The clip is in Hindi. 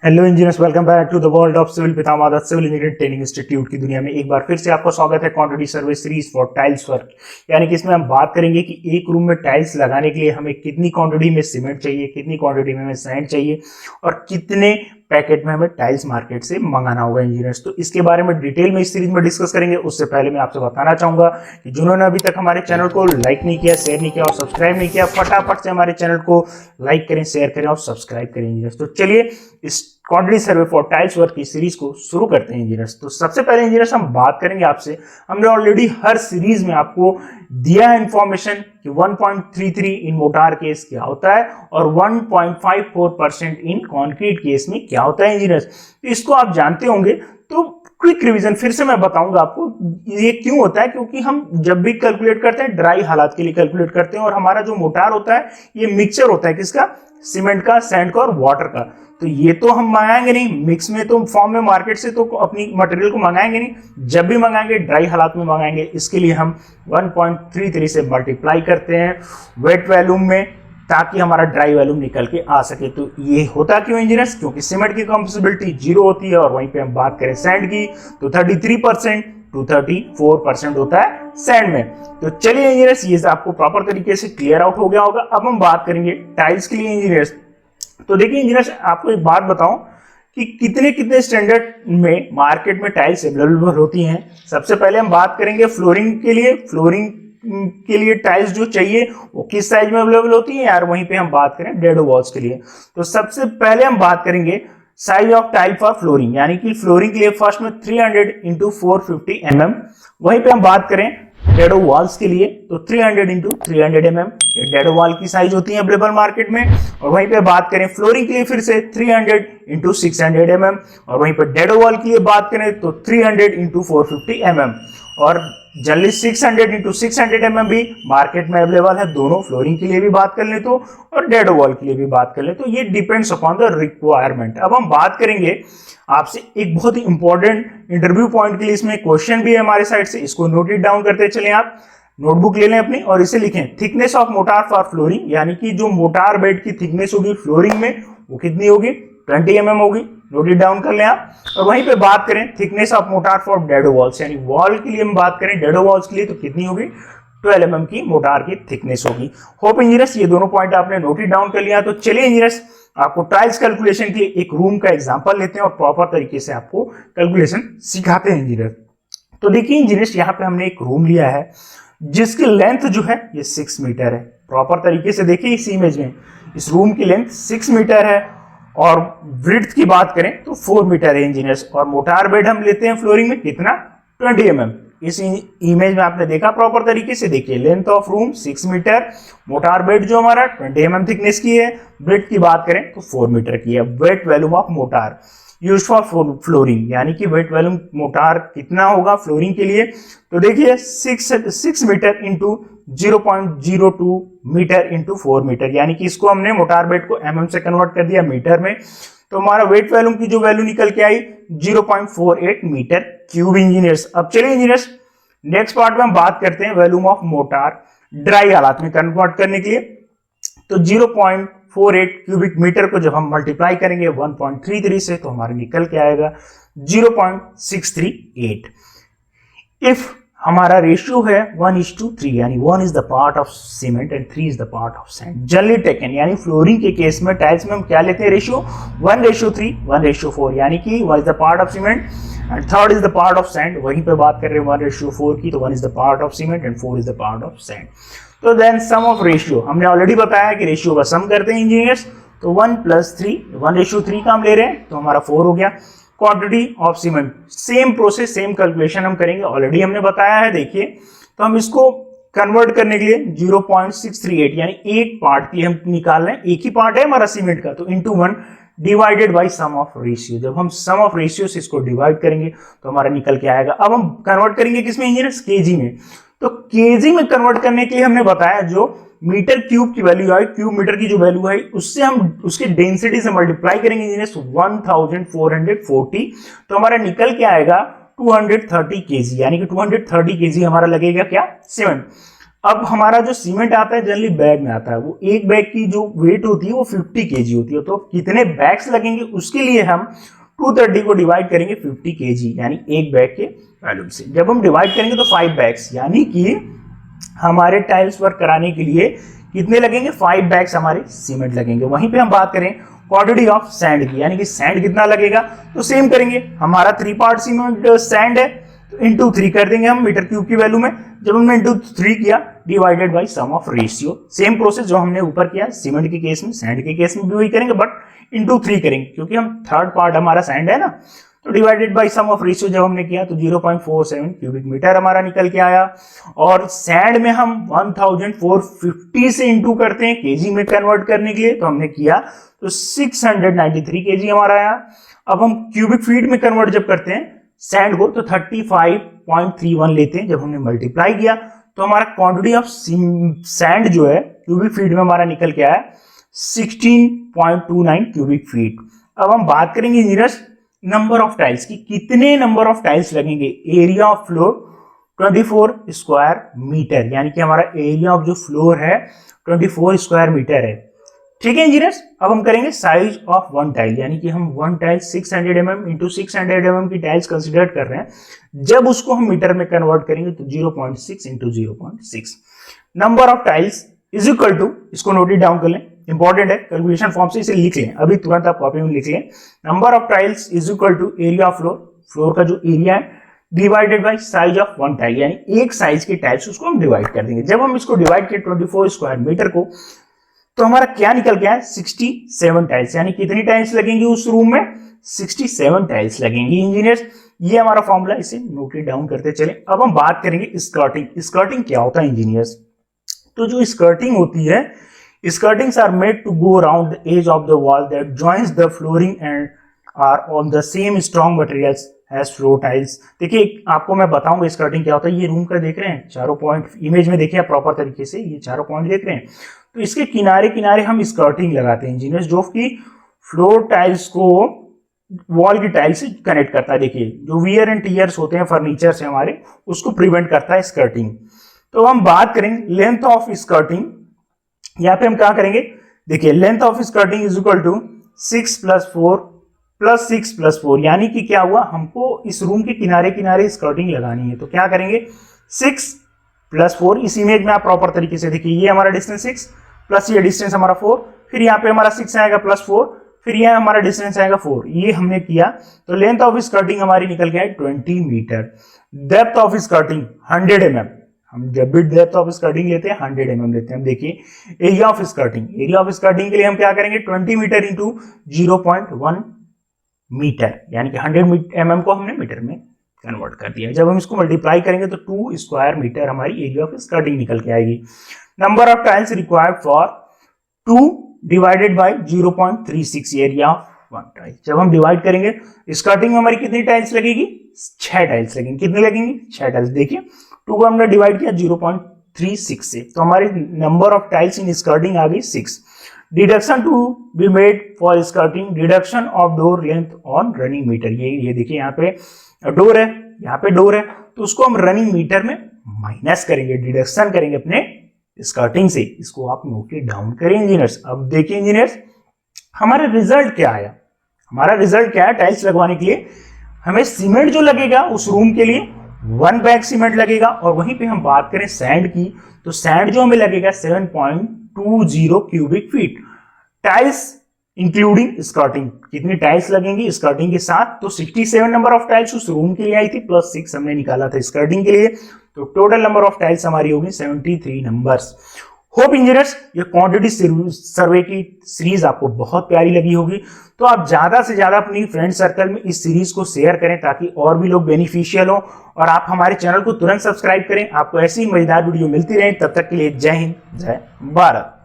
Hello engineers, welcome back to the world of civil पितामह सिविल इंजीनियरिंग ट्रेनिंग इंस्टीट्यूट की दुनिया में एक बार फिर से आपका स्वागत है quantity survey series for tiles work. यानी कि इसमें हम बात करेंगे कि एक रूम में टाइल्स लगाने के लिए हमें कितनी क्वांटिटी में सीमेंट चाहिए, कितनी क्वांटिटी में हमें सैंड चाहिए और कितने पैकेट में हमें टाइल्स मार्केट से मंगाना होगा इंजीनियर्स। तो इसके बारे में डिटेल में इस सीरीज में डिस्कस करेंगे। उससे पहले मैं आपसे बताना चाहूंगा कि जिन्होंने अभी तक हमारे चैनल को लाइक नहीं किया, शेयर नहीं किया और सब्सक्राइब नहीं किया, फटाफट से हमारे चैनल को लाइक करें, शेयर करें और सब्सक्राइब करें इंजीनियर्स। तो चलिए इस quantity survey for tiles work की सीरीज को शुरू करते हैं इंजीनियर्स। तो सबसे पहले इंजीनियर्स हम बात करेंगे आपसे, हमने ऑलरेडी हर सीरीज में आपको दिया है इंफॉर्मेशन कि 1.33 इन मोटार केस क्या होता है और 1.54% इन कंक्रीट केस में क्या होता है इंजीनियर्स। तो इसको आप जानते होंगे, तो क्विक रिवीजन फिर से मैं बताऊंगा आपको ये क्यों होता है। क्योंकि हम जब भी कैलकुलेट करते हैं ड्राई हालात के लिए कैलकुलेट करते हैं और हमारा जो मोटार होता है ये मिक्सचर होता है किसका, सीमेंट का, सैंड का और वाटर का। तो ये तो हम मंगाएंगे नहीं मिक्स में, तो फॉर्म में मार्केट से तो अपनी मटेरियल को मंगाएंगे नहीं। जब भी मंगाएंगे ड्राई हालात में मंगाएंगे। इसके लिए हम 1.33 से मल्टीप्लाई करते हैं वेट वॉल्यूम में, ताकि हमारा ड्राई वॉल्यूम निकल के आ सके। तो ये होता क्यों इंजीनियर्स, क्योंकि सीमेंट की कंपोजिबिलिटी 0 होती है और वहीं पे हम बात करें सैंड की तो 33% to 34% होता है सैंड में। तो चलिए इंजीनियर्स, ये आपको प्रॉपर तरीके से क्लियर आउट हो गया होगा। अब हम बात करेंगे टाइल्स के लिए इंजीनियर्स। तो देखिए इंजीनियर्स, आपको एक बात बताऊं कि कितने कितने स्टैंडर्ड में मार्केट में टाइल्स अवेलेबल होती हैं। सबसे पहले हम बात करेंगे फ्लोरिंग के लिए। फ्लोरिंग के लिए टाइल्स जो चाहिए वो किस साइज में अवेलेबल होती है यार, वहीं पे हम बात करें डेडो वॉल्स के लिए। तो सबसे पहले हम बात करेंगे size of tile for flooring, यानी कि फ्लोरिंग के लिए फर्स्ट में 300 इंटू 450 mm। वहीं पे हम बात करें डेडो वॉल्स के लिए तो 300 इंटू 300 mm डेडो वॉल की साइज होती है अवेलेबल मार्केट में। और वहीं पे बात करें फ्लोरिंग के लिए फिर से 300 इंटू 600 mm और वहीं पे डेडो वॉल के लिए बात करें तो 300 इंटू 450 mm और जनरली 600 इंटू 600 mm भी मार्केट में अवेलेबल है। दोनों फ्लोरिंग के लिए भी बात कर ले तो और डेडो वॉल के लिए भी बात कर ले तो ये डिपेंड्स अपॉन द रिक्वायरमेंट। अब हम बात करेंगे आपसे एक बहुत ही इंपॉर्टेंट इंटरव्यू पॉइंट के लिए, इसमें क्वेश्चन भी है हमारे साइड से, इसको नोट इट डाउन करते चले। आप नोटबुक ले लें अपनी और इसे लिखें, thickness of motor for flooring, यानी कि जो मोटार बेड की थिकनेस होगी फ्लोरिंग में वो कितनी होगी, 20 mm होगी। नोट इट डाउन कर लें आप। और वहीं पे बात करें thickness of motor for dado walls, यानी वॉल के लिए हम बात करें डेडो वॉल्स के लिए तो कितनी होगी, 12 mm की मोटार की थिकनेस होगी। होप इंजीनियर्स ये दोनों पॉइंट आपने नोट इट डाउन कर लिया। तो चलिए इंजीनियर्स, आपको टाइल्स कैलकुलेशन के लिए एक रूम का एग्जांपल लेते हैं और प्रॉपर तरीके से आपको कैलकुलेशन सिखाते हैं इंजीनियर। तो देखिए इंजीनियर्स, यहाँ पे हमने एक रूम लिया है जिसकी लेंथ जो है ये 6 मीटर है। प्रॉपर तरीके से देखिए इस इमेज में, इस रूम की लेंथ 6 मीटर है और ब्रेड्थ की बात करें तो 4 मीटर है इंजीनियर्स। और मोटार बेड हम लेते हैं फ्लोरिंग में कितना, 20 mm। इस इमेज में आपने देखा प्रॉपर तरीके से, देखिए length of room 6 metre, mortar bed जो हमारा 20 mm थिकनेस की है, ब्रेड्थ की बात करें तो 4 मीटर की है। Wet volume of mortar use for flooring, यानी कि वेट वॉल्यूम मोटार कितना होगा फ्लोरिंग के लिए, तो देखिए 6 metre into 0.02 metre into 4 metre, यानी कि इसको हमने मोटार बेड को mm से कन्वर्ट कर दिया मीटर में। तो हमारा वेट वॉल्यूम की जो वैल्यू निकल के आई 0.48 मीटर क्यूब इंजीनियर्स। अब चलिए इंजीनियर्स नेक्स्ट पार्ट में हम बात करते हैं वॉल्यूम ऑफ मोटार ड्राई हालात में कन्वर्ट करने के लिए। तो 0.48 क्यूबिक मीटर को जब हम मल्टीप्लाई करेंगे 1.33 से तो हमारे निकल के आएगा 0.638। इफ हमारा रेशियो है 1:3, यानी 1 is the part of cement and 3 is the part of sand generally taken, यानी फ्लोरिंग के केस में टाइल्स में हम क्या लेते हैं रेशियो 1:3, 1:4, यानी कि 1 is the part of cement and 3rd is the part of sand. वहीं पे बात कर रहे हैं 1:4 की, तो 1 is the part of cement and 4 is the part of sand. तो देन सम ऑफ रेशियो, हमने ऑलरेडी बताया कि रेशियो का सम करते हैं इंजीनियर्स। तो 1 + 3, 1:3 का हम ले रहे हैं तो हमारा 4 हो गया। Quantity of cement, same process same calculation हम करेंगे, ऑलरेडी हमने बताया है। देखिए तो हम इसको कन्वर्ट करने के लिए 0.638, यानी एक पार्ट की हम निकाल रहे हैं, एक ही पार्ट है हमारा सीमेंट का, तो into 1 divided by sum of ratio. जब हम सम ऑफ रेशियो से इसको डिवाइड करेंगे तो हमारा निकल के आएगा। अब हम कन्वर्ट करेंगे किसमें इंजीनियर्स, केजी में। तो केजी में कन्वर्ट करने के लिए हमने बताया जो मीटर क्यूब की वैल्यू है, क्यूब मीटर की जो वैल्यू है उससे हम उसकी डेंसिटी से मल्टीप्लाई करेंगे इंजीनियर्स 1440, तो हमारा निकल के आएगा 230 केजी, यानी कि 230 केजी हमारा लगेगा क्या, सीमेंट। अब हमारा जो सीमेंट आता है जनरली बैग में आता है, वो एक बैग की जो वेट होती है वो 50 केजी होती है। तो कितने बैग्स लगेंगे उसके लिए हम 230 को डिवाइड करेंगे 50 केजी यानी एक बैग के वॉल्यूम से। जब हम डिवाइड करेंगे तो 5 बैग्स यानी कि हमारे टाइल्स वर्क कराने के लिए कितने लगेंगे, 5 बैग्स हमारे सीमेंट लगेंगे। वहीं पे हम बात करें क्वांटिटी ऑफ सैंड की, यानी कि सैंड कितना लगेगा, तो सेम करेंगे। हमारा 3 पार्ट सीमेंट सैंड है तो इंटू 3 कर देंगे हम मीटर क्यूब की वैल्यू में। जब हमने इंटू 3 किया divided by sum of ratio, same process जो हमने ऊपर किया सीमेंट के केस में, सैंड के केस में भी वही करेंगे बट इंटू 3 करेंगे क्योंकि हम थर्ड पार्ट हमारा सैंड है ना। तो divided by sum of ratio जब हमने किया तो 0.47 क्यूबिक मीटर हमारा निकल के आया। और सैंड में हम 1450 से इंटू करते हैं केजी में कन्वर्ट करने के लिए, तो हमने किया तो 693 केजी हमारा आया। अब हम क्यूबिक फीट में कन्वर्ट जब करते हैं सैंड को तो 35.31 लेते हैं। जब हमने मल्टीप्लाई किया तो हमारा क्वांटिटी ऑफ सैंड जो है क्यूबिक फीट में हमारा निकल के आया 16.29 क्यूबिक फीट। अब हम बात करेंगे नियरेस्ट नंबर ऑफ टाइल्स की, कितने नंबर ऑफ टाइल्स लगेंगे। Area of floor 24 square metre, यानी कि हमारा एरिया ऑफ जो फ्लोर है 24 स्क्वायर मीटर है। ठीक है इंजीनियर्स, अब हम करेंगे साइज ऑफ वन टाइल, यानी कि हम one tile 600 mm into 600 mm की टाइल्स कंसिडर कर रहे हैं। जब उसको हम मीटर में कन्वर्ट करेंगे तो 0.6 into 0.6 number of tiles is equal to, इसको नोट डाउन कर लें, इंपॉर्टेंट है, कैलकुलेशन फॉर्म से इसे लिख लें, अभी तुरंत आप कॉपी में लिख लें। Number of tiles is equal to area of floor, floor का जो एरिया है divided by size of one tile, यानी एक साइज की टाइल्स उसको हम डिवाइड कर देंगे। जब हम इसको डिवाइड किए 24 स्क्वायर मीटर को तो हमारा क्या निकल गया है 67 टाइल्स, यानी कितनी टाइल्स लगेंगी उस रूम में 67 टाइल्स लगेंगी इंजीनियर्स। ये हमारा फॉर्मूला, इसे नोट डाउन करते चले। अब हम बात करेंगे स्कर्टिंग। स्कर्टिंग क्या होता है इंजीनियर्स, तो जो स्कर्टिंग होती है, skirtings are made to go around the edge of the wall that joins the flooring and are on the same strong materials as floor tiles। देखिए आपको मैं बताऊंगा स्कर्टिंग क्या होता है। ये रूम का देख रहे हैं चारों पॉइंट, इमेज में देखिए प्रॉपर तरीके से, ये चारों पॉइंट देख रहे हैं, तो इसके किनारे किनारे हम स्कर्टिंग लगाते हैं इंजीनियर्स, जो कि फ्लोर टाइल्स को वॉल की टाइल से कनेक्ट करता है। देखिए जो वियर एंड टीयर्स होते हैं फर्नीचर से हमारे, उसको प्रिवेंट करता है स्कर्टिंग। तो हम बात करेंगे लेंथ ऑफ स्कर्टिंग, यहां पे हम क्या करेंगे, देखिए length of skirting is equal to 6 + 4 + 6 + 4, यानी कि क्या हुआ, हमको इस रूम के किनारे किनारे स्कर्टिंग लगानी है। तो क्या करेंगे 6 + 4, इस इमेज में आप प्रॉपर तरीके से देखिए, ये हमारा डिस्टेंस 6 प्लस ये डिस्टेंस हमारा 4, फिर यहाँ पे हमारा 6 आएगा +4, फिर यह हमारा डिस्टेंस आएगा 4, ये हमने किया। तो लेंथ ऑफ स्कर्टिंग हमारी निकल गया है 20 metre. Depth of skirting 100 mm, हम जब भी डेप्थ ऑफ स्कर्टिंग लेते हैं 100 mm लेते हैं। हम देखिए area of skirting, area of skirting के लिए हम क्या करेंगे 20 मीटर इंटू 0.1 मीटर, यानी कि 100 mm को हमने मीटर में कन्वर्ट कर दिया। जब हम इसको मल्टीप्लाई करेंगे तो 2 स्क्वायर मीटर हमारी एरिया ऑफ स्कर्टिंग निकल के आएगी। Number of tiles required for 2 divided by 0.36 area of one tile. जब हम डिवाइड करेंगे स्कर्टिंग में हमारी कितनी टाइल्स लगेगी, 6 टाइल्स लगेंगी। कितनी लगेंगी 6 टाइल्स। देखिए 2 को हमने डिवाइड किया 0.36 से, तो हमारी number of tiles in skirting आ गई 6। Deduction to be made for skirting, deduction of door length on running metre. ये देखिए यहाँ पे डोर है, यहाँ पे डोर है, तो उसको हम रनिंग मीटर में माइनस करेंगे, डिडक्शन करेंगे अपने स्कर्टिंग से। इसको आप नोट डाउन करें इंजीनियर्स। अब देखिए इंजीनियर्स हमारा रिजल्ट क्या आया, हमारा रिजल्ट क्या है, टाइल्स लगवाने के लिए हमें सीमेंट जो लगेगा उस रूम के लिए 1 बैग सीमेंट लगेगा। और वहीं पे हम बात करें सैंड की, तो सैंड जो हमें लगेगा 7.20 cubic feet. Tiles including skirting, कितनी टाइल्स लगेंगी स्कर्टिंग के साथ, तो 67 नंबर ऑफ टाइल्स उस रूम के लिए आई थी, प्लस 6 हमने निकाला था स्कर्टिंग के लिए, तो टोटल नंबर ऑफ टाइल्स हमारी होगी 73 नंबर्स। होप इंजीनियर्स ये क्वांटिटी सर्वे की सीरीज आपको बहुत प्यारी लगी होगी, तो आप ज्यादा से ज्यादा अपनी फ्रेंड सर्कल में इस सीरीज को शेयर करें ताकि और भी लोग बेनिफिशियल हो, और आप हमारे चैनल को तुरंत सब्सक्राइब करें। आपको ऐसी मजेदार वीडियो मिलती रहे, तब तक के लिए जय हिंद, जय भारत।